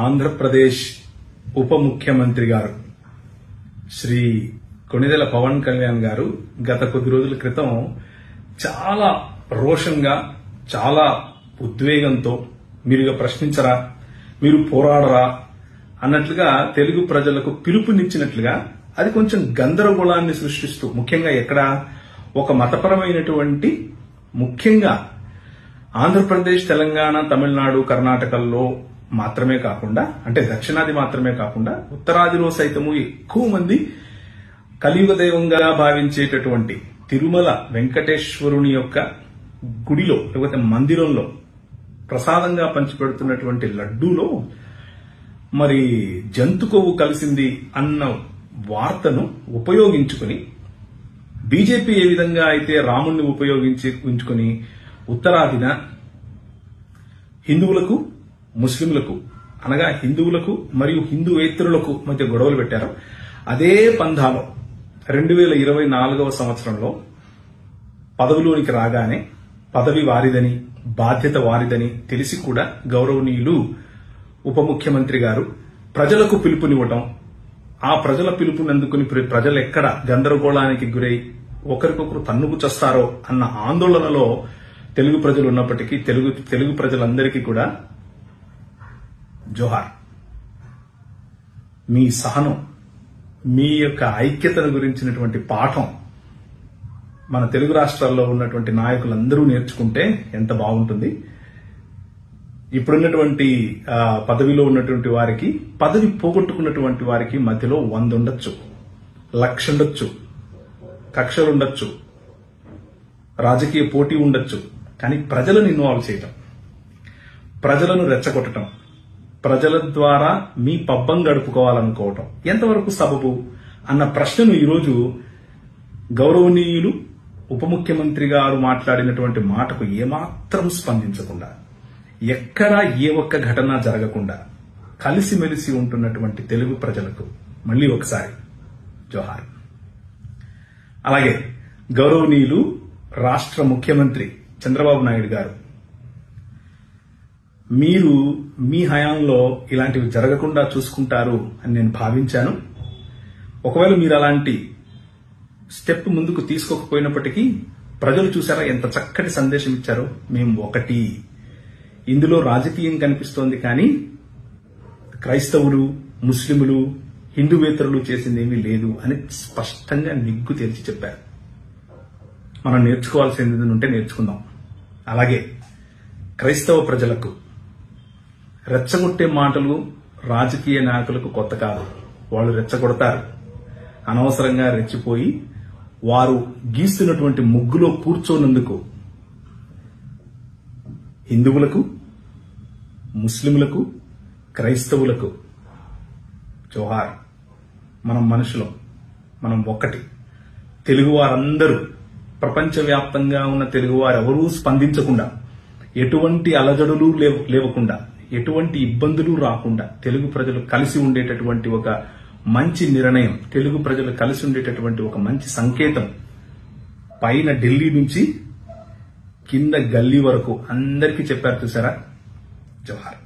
ఆంధ్రప్రదేశ్ ఉప ముఖ్యమంత్రి గారు శ్రీ కొణిదెల పవన్ కళ్యాణ్ గారు గత కొద్ది రోజుల క్రితం చాలా రోషంగా చాలా ఉద్వేగంతో మీరు ప్రశ్నించరా, మీరు పోరాడరా అన్నట్లుగా తెలుగు ప్రజలకు పిలుపునిచ్చినట్లుగా అది కొంచెం గందరగోళాన్ని సృష్టిస్తూ, ముఖ్యంగా ఎక్కడ ఒక మతపరమైనటువంటి, ముఖ్యంగా ఆంధ్రప్రదేశ్, తెలంగాణ, తమిళనాడు, కర్ణాటకల్లో మాత్రమే కాకుండా, అంటే దక్షిణాది మాత్రమే కాకుండా ఉత్తరాదిలో సైతము ఎక్కువ మంది కలియుగ దైవంగా భావించేటటువంటి తిరుమల వెంకటేశ్వరుని యొక్క గుడిలో లేకపోతే మందిరంలో ప్రసాదంగా పంచిపెడుతున్నటువంటి లడ్డూలో మరి జంతు కొవ్వు కలిసింది అన్న వార్తను ఉపయోగించుకుని బీజేపీ ఏ విధంగా అయితే రాముణ్ణి ఉపయోగించుకుని ఉత్తరాదిన హిందువులకు, ముస్లింలకు, అనగా హిందువులకు మరియు హిందూయేతరులకు మధ్య గొడవలు పెట్టారు. అదే పంధాలో 2024వ సంవత్సరంలో పదవిలోనికి రాగానే పదవి వారిదని, బాధ్యత వారిదని తెలిసి కూడా గౌరవనీయులు ఉప ముఖ్యమంత్రి గారు ప్రజలకు పిలుపునివ్వటం, ఆ ప్రజల పిలుపునందుకుని ప్రజలు ఎక్కడ గందరగోళానికి గురై ఒకరికొకరు తన్నుకు చస్తారో అన్న ఆందోళనలో తెలుగు ప్రజలు ఉన్నప్పటికీ తెలుగు ప్రజలందరికీ కూడా జోహార్. మీ సహనం, మీ యొక్క ఐక్యతను గురించినటువంటి పాఠం మన తెలుగు రాష్ట్రాల్లో ఉన్నటువంటి నాయకులందరూ నేర్చుకుంటే ఎంత బాగుంటుంది. ఇప్పుడున్నటువంటి పదవిలో ఉన్నటువంటి వారికి, పదవి పోగొట్టుకున్నటువంటి వారికి మధ్యలో 100 ఉండొచ్చు, 1,00,000 ఉండొచ్చు, కక్షలుండొచ్చు, రాజకీయ పోటీ ఉండొచ్చు. కానీ ప్రజలను ఇన్వాల్వ్ చేయటం, ప్రజలను రెచ్చగొట్టడం, ప్రజల ద్వారా మీ పబ్బం గడుపుకోవాలనుకోవటం ఎంతవరకు సబబు అన్న ప్రశ్నను ఈరోజు గౌరవనీయులు ఉప ముఖ్యమంత్రి గారు మాట్లాడినటువంటి మాటకు ఏమాత్రం స్పందించకుండా, ఎక్కడా ఏ ఒక్క ఘటన జరగకుండా కలిసిమెలిసి ఉంటున్నటువంటి తెలుగు ప్రజలకు మళ్లీ ఒకసారి జోహార్. అలాగే గౌరవనీయులు రాష్ట్ర ముఖ్యమంత్రి చంద్రబాబు నాయుడు గారు, మీరు మీ హయాంలో ఇలాంటివి జరగకుండా చూసుకుంటారు అని నేను భావించాను. ఒకవేళ మీరు అలాంటి స్టెప్ ముందుకు తీసుకోకపోయినప్పటికీ ప్రజలు చూసారా ఎంత చక్కటి సందేశం ఇచ్చారో. మేము ఒకటి, ఇందులో రాజకీయం కనిపిస్తోంది కానీ క్రైస్తవులు, ముస్లింలు, హిందూయేతరులు చేసింది ఏమీ లేదు అని స్పష్టంగా నిగ్గు తేల్చి చెప్పారు. మనం నేర్చుకోవాల్సింది ఉంటే నేర్చుకుందాం. అలాగే క్రైస్తవ ప్రజలకు రెచ్చగొట్టే మాటలు రాజకీయ నాయకులకు కొత్త కాదు. వాళ్ళు రెచ్చగొడతారు. అనవసరంగా రెచ్చిపోయి వారు గీస్తున్నటువంటి ముగ్గులో కూర్చోనందుకు హిందువులకు, ముస్లింలకు, క్రైస్తవులకు జోహార్. మనం మనుషులం, మనం ఒక్కటి. తెలుగువారందరూ, ప్రపంచవ్యాప్తంగా ఉన్న తెలుగువారెవరూ స్పందించకుండా, ఎటువంటి అలజడులు లేవకుండా, ఎటువంటి ఇబ్బందులు రాకుండా తెలుగు ప్రజలు కలిసి ఉండేటటువంటి ఒక మంచి నిర్ణయం, తెలుగు ప్రజలు కలిసి ఉండేటటువంటి ఒక మంచి సంకేతం పైన ఢిల్లీ నుంచి కింద గల్లీ వరకు అందరికీ చెప్పారు. చూసారా? జోహార్.